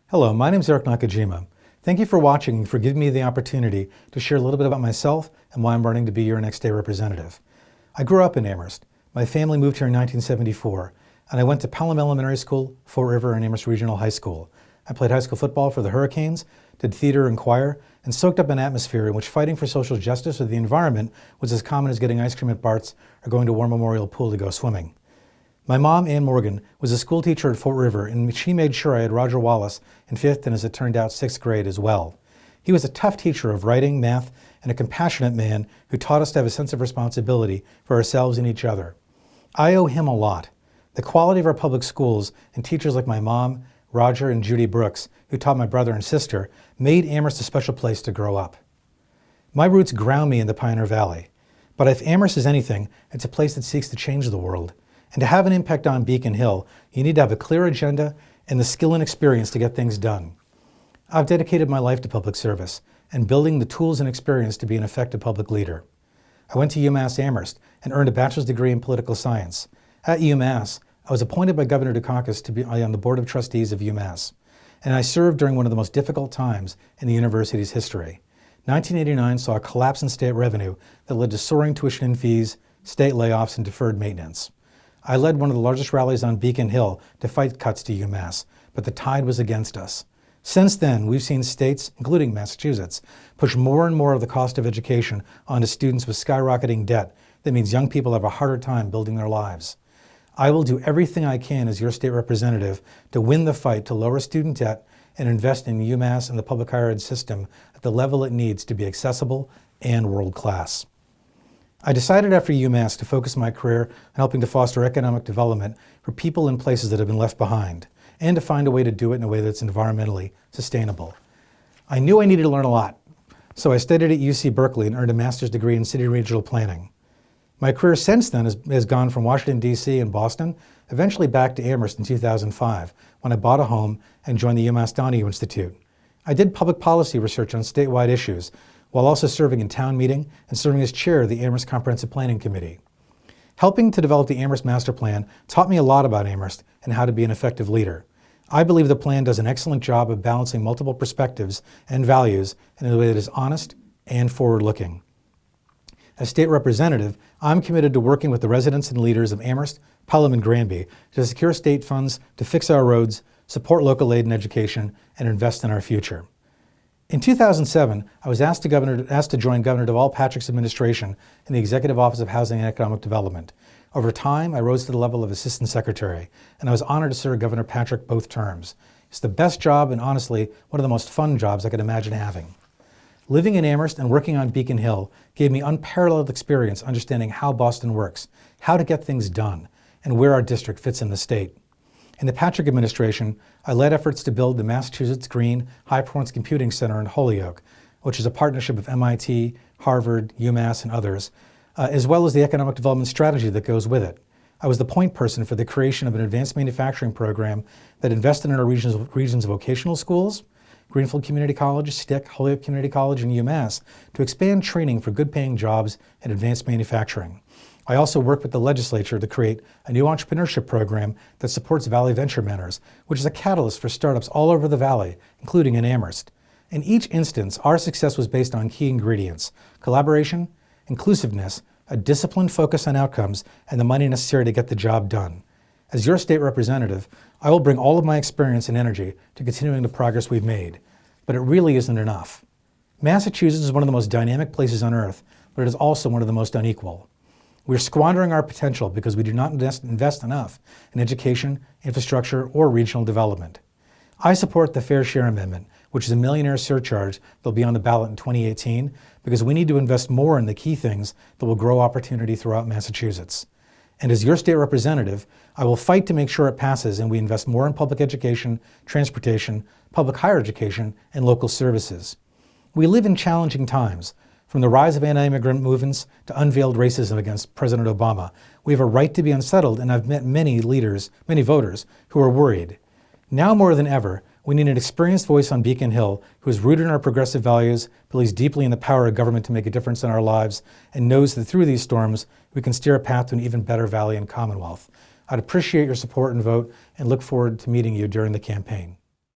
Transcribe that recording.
Hello, my name is Nakajima. Thank you for watching and for giving me the opportunity to share a little bit about myself and why I'm running to be your next state representative. I grew up in Amherst. My family moved here in 1974, and I went to Pelham Elementary School, Fort River, and Amherst Regional High School. I played high school football for the Hurricanes, did theater and choir, and soaked up an atmosphere in which fighting for social justice or the environment was as common as getting ice cream at Bart's or going to War Memorial Pool to go swimming. My mom, Ann Morgan, was a school teacher at Fort River, and she made sure I had Roger Wallace in 5th and, as it turned out, 6th grade as well. He was a tough teacher of writing, math, and a compassionate man who taught us to have a sense of responsibility for ourselves and each other. I owe him a lot. The quality of our public schools and teachers like my mom, Roger, and Judy Brooks, who taught my brother and sister, made Amherst a special place to grow up. My roots ground me in the Pioneer Valley. But if Amherst is anything, it's a place that seeks to change the world. And to have an impact on Beacon Hill, you need to have a clear agenda and the skill and experience to get things done. I've dedicated my life to public service and building the tools and experience to be an effective public leader. I went to UMass Amherst and earned a bachelor's degree in political science. At UMass, I was appointed by Governor Dukakis to be on the board of trustees of UMass, and I served during one of the most difficult times in the university's history. 1989 saw a collapse in state revenue that led to soaring tuition and fees, state layoffs, and deferred maintenance. I led one of the largest rallies on Beacon Hill to fight cuts to UMass, but the tide was against us. Since then, we've seen states, including Massachusetts, push more and more of the cost of education onto students with skyrocketing debt that means young people have a harder time building their lives. I will do everything I can as your state representative to win the fight to lower student debt and invest in UMass and the public higher ed system at the level it needs to be accessible and world-class. I decided after UMass to focus my career on helping to foster economic development for people in places that have been left behind, and to find a way to do it in a way that's environmentally sustainable. I knew I needed to learn a lot, so I studied at UC Berkeley and earned a master's degree in city and regional planning. My career since then has gone from Washington, D.C. and Boston, eventually back to Amherst in 2005, when I bought a home and joined the UMass Donahue Institute. I did public policy research on statewide issues, while also serving in town meeting and serving as chair of the Amherst Comprehensive Planning Committee. Helping to develop the Amherst Master Plan taught me a lot about Amherst and how to be an effective leader. I believe the plan does an excellent job of balancing multiple perspectives and values in a way that is honest and forward-looking. As state representative, I'm committed to working with the residents and leaders of Amherst, Pelham, and Granby to secure state funds to fix our roads, support local aid and education, and invest in our future. In 2007, I was asked to join Governor Deval Patrick's administration in the Executive Office of Housing and Economic Development. Over time, I rose to the level of Assistant Secretary, and I was honored to serve Governor Patrick both terms. It's the best job and honestly, one of the most fun jobs I could imagine having. Living in Amherst and working on Beacon Hill gave me unparalleled experience understanding how Boston works, how to get things done, and where our district fits in the state. In the Patrick administration, I led efforts to build the Massachusetts Green High Performance Computing Center in Holyoke, which is a partnership of MIT, Harvard, UMass, and others, as well as the economic development strategy that goes with it. I was the point person for the creation of an advanced manufacturing program that invested in our region's vocational schools, Greenfield Community College, Stick, Holyoke Community College, and UMass to expand training for good-paying jobs in advanced manufacturing. I also worked with the legislature to create a new entrepreneurship program that supports Valley Venture Mentors, which is a catalyst for startups all over the Valley, including in Amherst. In each instance, our success was based on key ingredients: collaboration, inclusiveness, a disciplined focus on outcomes, and the money necessary to get the job done. As your state representative, I will bring all of my experience and energy to continuing the progress we've made. But it really isn't enough. Massachusetts is one of the most dynamic places on earth, but it is also one of the most unequal. We're squandering our potential because we do not invest enough in education, infrastructure, or regional development. I support the Fair Share Amendment, which is a millionaire surcharge that will be on the ballot in 2018, because we need to invest more in the key things that will grow opportunity throughout Massachusetts. And as your state representative, I will fight to make sure it passes and we invest more in public education, transportation, public higher education, and local services. We live in challenging times. From the rise of anti-immigrant movements to unveiled racism against President Obama, we have a right to be unsettled, and I've met many voters who are worried. Now more than ever, we need an experienced voice on Beacon Hill who is rooted in our progressive values, believes deeply in the power of government to make a difference in our lives, and knows that through these storms, we can steer a path to an even better Valley and Commonwealth. I'd appreciate your support and vote and look forward to meeting you during the campaign.